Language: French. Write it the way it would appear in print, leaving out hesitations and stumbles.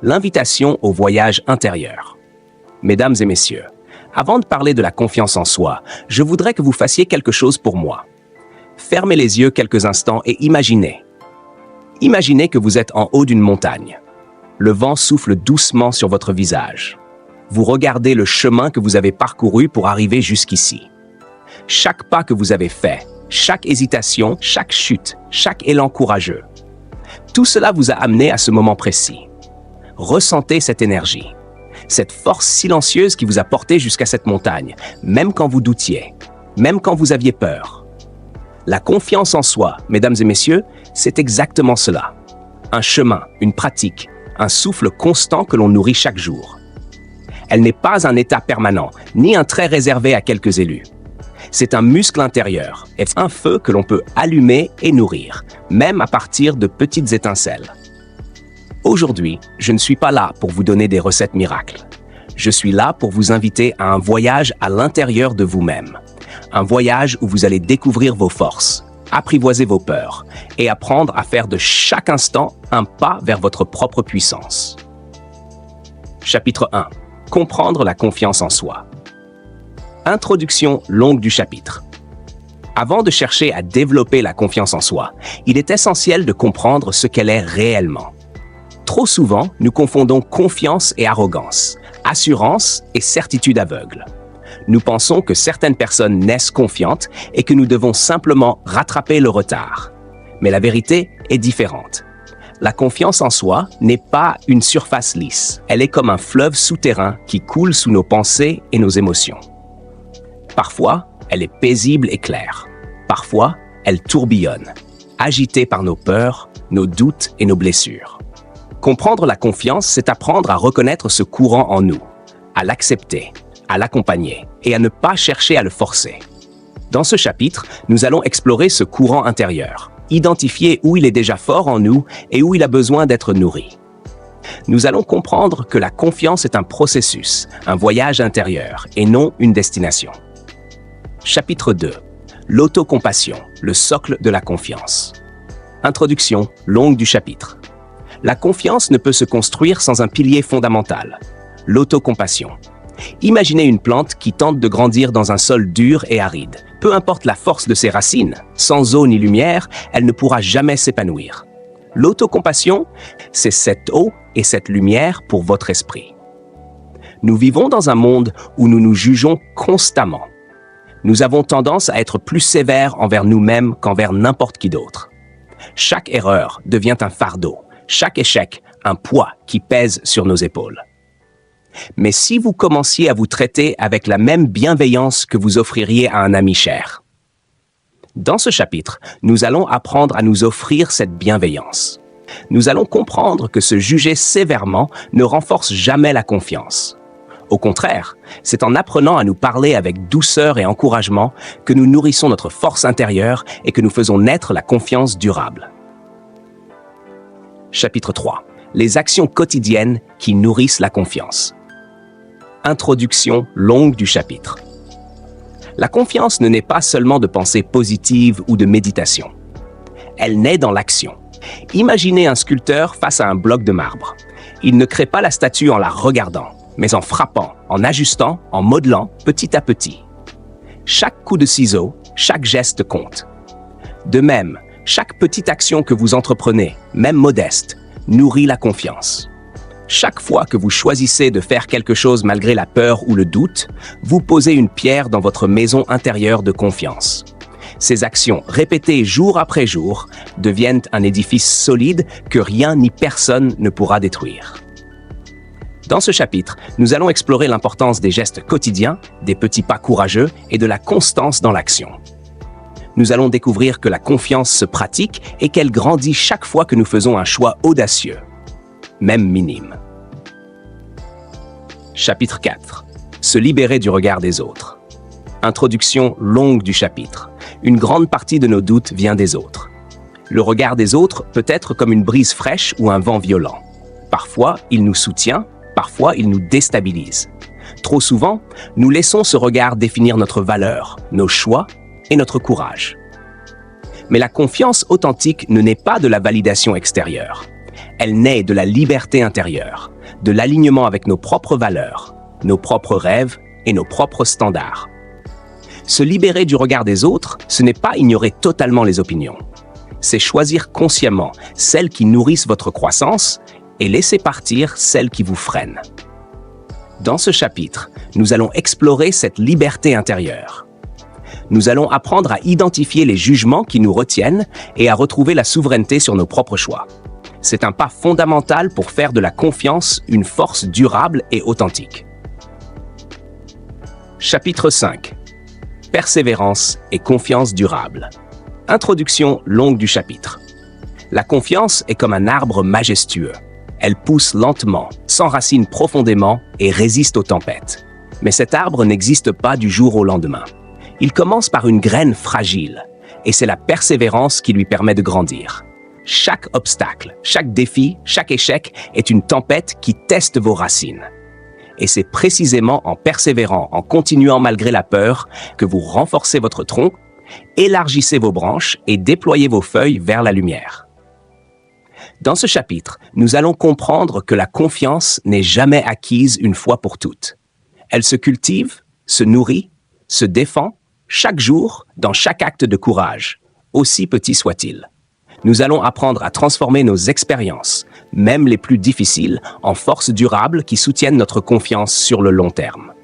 l'invitation au voyage intérieur. Mesdames et messieurs, avant de parler de la confiance en soi, je voudrais que vous fassiez quelque chose pour moi. Fermez les yeux quelques instants et imaginez. Imaginez que vous êtes en haut d'une montagne. Le vent souffle doucement sur votre visage. Vous regardez le chemin que vous avez parcouru pour arriver jusqu'ici. Chaque pas que vous avez fait, chaque hésitation, chaque chute, chaque élan courageux. Tout cela vous a amené à ce moment précis. Ressentez cette énergie, cette force silencieuse qui vous a porté jusqu'à cette montagne, même quand vous doutiez, même quand vous aviez peur. La confiance en soi, mesdames et messieurs, c'est exactement cela. Un chemin, une pratique, un souffle constant que l'on nourrit chaque jour. Elle n'est pas un état permanent, ni un trait réservé à quelques élus. C'est un muscle intérieur, et un feu que l'on peut allumer et nourrir, même à partir de petites étincelles. Aujourd'hui, je ne suis pas là pour vous donner des recettes miracles. Je suis là pour vous inviter à un voyage à l'intérieur de vous-même. Un voyage où vous allez découvrir vos forces, apprivoiser vos peurs et apprendre à faire de chaque instant un pas vers votre propre puissance. Chapitre 1. Comprendre la confiance en soi. Introduction longue du chapitre. Avant de chercher à développer la confiance en soi, il est essentiel de comprendre ce qu'elle est réellement. Trop souvent, nous confondons confiance et arrogance, assurance et certitude aveugle. Nous pensons que certaines personnes naissent confiantes et que nous devons simplement rattraper le retard. Mais la vérité est différente. La confiance en soi n'est pas une surface lisse. Elle est comme un fleuve souterrain qui coule sous nos pensées et nos émotions. Parfois, elle est paisible et claire. Parfois, elle tourbillonne, agitée par nos peurs, nos doutes et nos blessures. Comprendre la confiance, c'est apprendre à reconnaître ce courant en nous, à l'accepter, à l'accompagner et à ne pas chercher à le forcer. Dans ce chapitre, nous allons explorer ce courant intérieur, identifier où il est déjà fort en nous et où il a besoin d'être nourri. Nous allons comprendre que la confiance est un processus, un voyage intérieur et non une destination. Chapitre 2. L'autocompassion, le socle de la confiance. Introduction longue du chapitre. La confiance ne peut se construire sans un pilier fondamental, l'autocompassion. Imaginez une plante qui tente de grandir dans un sol dur et aride. Peu importe la force de ses racines, sans eau ni lumière, elle ne pourra jamais s'épanouir. L'autocompassion, c'est cette eau et cette lumière pour votre esprit. Nous vivons dans un monde où nous nous jugeons constamment. Nous avons tendance à être plus sévères envers nous-mêmes qu'envers n'importe qui d'autre. Chaque erreur devient un fardeau, chaque échec un poids qui pèse sur nos épaules. Mais si vous commenciez à vous traiter avec la même bienveillance que vous offririez à un ami cher. Dans ce chapitre, nous allons apprendre à nous offrir cette bienveillance. Nous allons comprendre que se juger sévèrement ne renforce jamais la confiance. Au contraire, c'est en apprenant à nous parler avec douceur et encouragement que nous nourrissons notre force intérieure et que nous faisons naître la confiance durable. Chapitre 3. Les actions quotidiennes qui nourrissent la confiance. Introduction longue du chapitre. La confiance ne naît pas seulement de pensées positives ou de méditation. Elle naît dans l'action. Imaginez un sculpteur face à un bloc de marbre. Il ne crée pas la statue en la regardant, mais en frappant, en ajustant, en modelant petit à petit. Chaque coup de ciseau, chaque geste compte. De même, chaque petite action que vous entreprenez, même modeste, nourrit la confiance. Chaque fois que vous choisissez de faire quelque chose malgré la peur ou le doute, vous posez une pierre dans votre maison intérieure de confiance. Ces actions, répétées jour après jour, deviennent un édifice solide que rien ni personne ne pourra détruire. Dans ce chapitre, nous allons explorer l'importance des gestes quotidiens, des petits pas courageux et de la constance dans l'action. Nous allons découvrir que la confiance se pratique et qu'elle grandit chaque fois que nous faisons un choix audacieux, même minime. Chapitre 4. Se libérer du regard des autres. Introduction longue du chapitre. Une grande partie de nos doutes vient des autres. Le regard des autres peut être comme une brise fraîche ou un vent violent. Parfois, il nous soutient, parfois, il nous déstabilise. Trop souvent, nous laissons ce regard définir notre valeur, nos choix et notre courage. Mais la confiance authentique ne naît pas de la validation extérieure. Elle naît de la liberté intérieure, de l'alignement avec nos propres valeurs, nos propres rêves et nos propres standards. Se libérer du regard des autres, ce n'est pas ignorer totalement les opinions. C'est choisir consciemment celles qui nourrissent votre croissance et laisser partir celles qui vous freinent. Dans ce chapitre, nous allons explorer cette liberté intérieure. Nous allons apprendre à identifier les jugements qui nous retiennent et à retrouver la souveraineté sur nos propres choix. C'est un pas fondamental pour faire de la confiance une force durable et authentique. Chapitre 5. Persévérance et confiance durable. Introduction longue du chapitre. La confiance est comme un arbre majestueux. Elle pousse lentement, s'enracine profondément et résiste aux tempêtes. Mais cet arbre n'existe pas du jour au lendemain. Il commence par une graine fragile, et c'est la persévérance qui lui permet de grandir. Chaque obstacle, chaque défi, chaque échec est une tempête qui teste vos racines. Et c'est précisément en persévérant, en continuant malgré la peur, que vous renforcez votre tronc, élargissez vos branches et déployez vos feuilles vers la lumière. Dans ce chapitre, nous allons comprendre que la confiance n'est jamais acquise une fois pour toutes. Elle se cultive, se nourrit, se défend, chaque jour, dans chaque acte de courage, aussi petit soit-il. Nous allons apprendre à transformer nos expériences, même les plus difficiles, en forces durables qui soutiennent notre confiance sur le long terme.